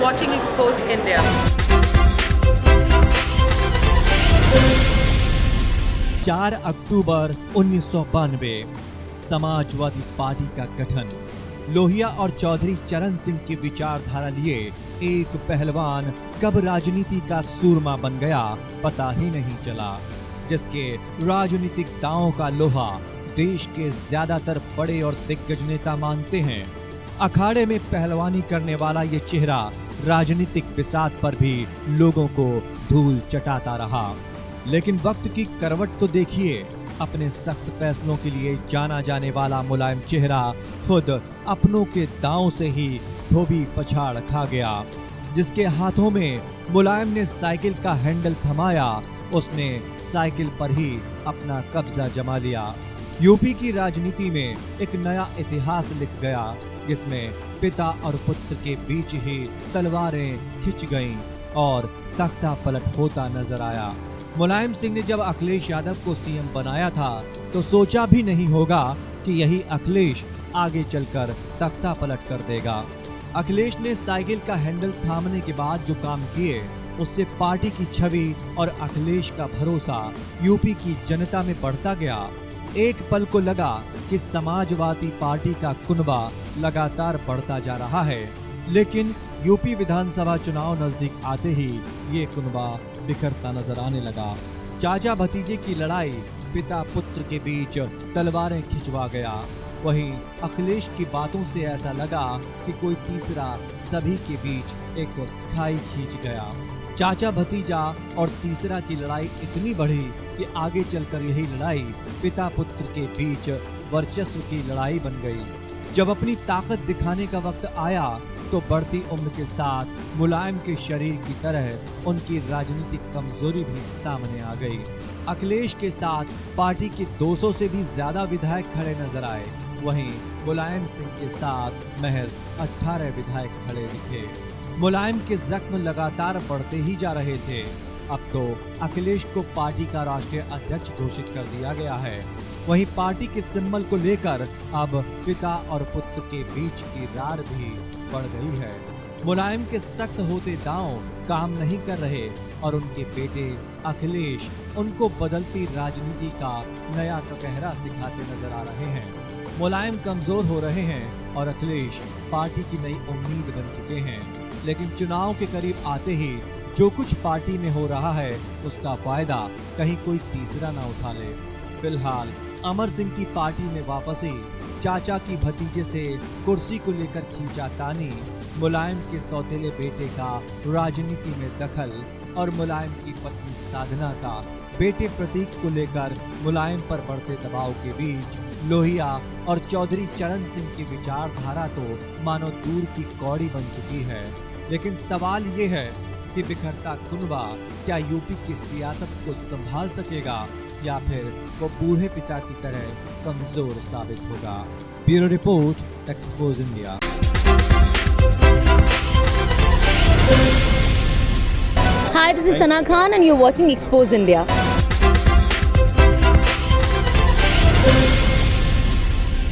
watching Expose India. 4 अक्टूबर 1992 Samajwadi party का गठन। लोहिया और चौधरी चरण सिंह की विचारधारा लिए एक पहलवान कब राजनीति का सूरमा बन गया पता ही नहीं चला, जिसके राजनीतिक दांवों का लोहा देश के ज्यादातर बड़े और दिग्गज नेता मानते हैं। अखाड़े में पहलवानी करने वाला ये चेहरा राजनीतिक बिसात पर भी लोगों को धूल चटाता रहा। लेकिन वक्त की करवट तो देखिए, अपने सख्त फैसलों के लिए जाना जाने वाला मुलायम चेहरा खुद अपनों के दांव से ही धोबी पछाड़ खा गया। जिसके हाथों में मुलायम ने साइकिल का हैंडल थमाया, उसने साइकिल पर ही अपना कब्जा जमा लिया। यूपी की राजनीति में एक नया इतिहास लिख गया, जिसमें पिता और पुत्र के बीच ही तलवारें खिंच गईं और तख्ता पलट होता नजर आया। मुलायम सिंह ने जब अखिलेश यादव को सीएम बनाया था तो सोचा भी नहीं होगा कि यही अखिलेश आगे चलकर तख्ता पलट कर देगा। अखिलेश ने साइकिल का हैंडल थामने के बाद जो काम किए, उससे पार्टी की छवि और अखिलेश का भरोसा यूपी की जनता में बढ़ता गया। एक पल को लगा कि समाजवादी पार्टी का कुनबा लगातार बढ़ता जा रहा है, लेकिन यूपी विधानसभा चुनाव नजदीक आते ही ये कुनबा बिखरता नजर आने लगा। चाचा भतीजे की लड़ाई पिता पुत्र के बीच तलवारें खिंचवा गया। वहीं अखिलेश की बातों से ऐसा लगा कि कोई तीसरा सभी के बीच एक खाई खींच गया। चाचा भतीजा और तीसरा की लड़ाई इतनी बढ़ी कि आगे चलकर यही लड़ाई पिता पुत्र के बीच वर्चस्व की लड़ाई बन गई। जब अपनी ताकत दिखाने का वक्त आया तो बढ़ती उम्र के साथ मुलायम के शरीर की तरह उनकी राजनीतिक कमजोरी भी सामने आ गई। अखिलेश के साथ पार्टी के 200 से भी ज्यादा विधायक खड़े नजर आए, वहीं मुलायम सिंह के साथ महज 18 विधायक खड़े दिखे। मुलायम के जख्म लगातार बढ़ते ही जा रहे थे। अब तो अखिलेश को पार्टी का राष्ट्रीय अध्यक्ष घोषित कर दिया गया है। वहीं पार्टी के सिंबल को लेकर अब पिता और पुत्र के बीच की रार भी बढ़ गई है। मुलायम के सख्त होते दांव काम नहीं कर रहे और उनके बेटे अखिलेश उनको बदलती राजनीति का नया ककहरा सिखाते नजर आ रहे हैं। मुलायम कमजोर हो रहे हैं और अखिलेश पार्टी की नई उम्मीद बन चुके हैं। लेकिन चुनाव के करीब आते ही जो कुछ पार्टी में हो रहा है, उसका फायदा कहीं कोई तीसरा ना उठा ले। फिलहाल अमर सिंह की पार्टी में वापसी, चाचा की भतीजे से कुर्सी को लेकर खींचातानी, मुलायम के सौतेले बेटे का राजनीति में दखल और मुलायम की पत्नी साधना का बेटे प्रतीक को लेकर मुलायम पर बढ़ते दबाव के बीच लोहिया और चौधरी चरण सिंह की विचारधारा तो मानो दूर की कौड़ी बन चुकी है। लेकिन सवाल ये है कि बिखरता कुनबा क्या यूपी की सियासत को संभाल सकेगा या फिर वो बूढ़े पिता की तरह कमजोर साबित होगा। Bureau report, expose India. Hi, this is Sana Khan and you're watching Expose India.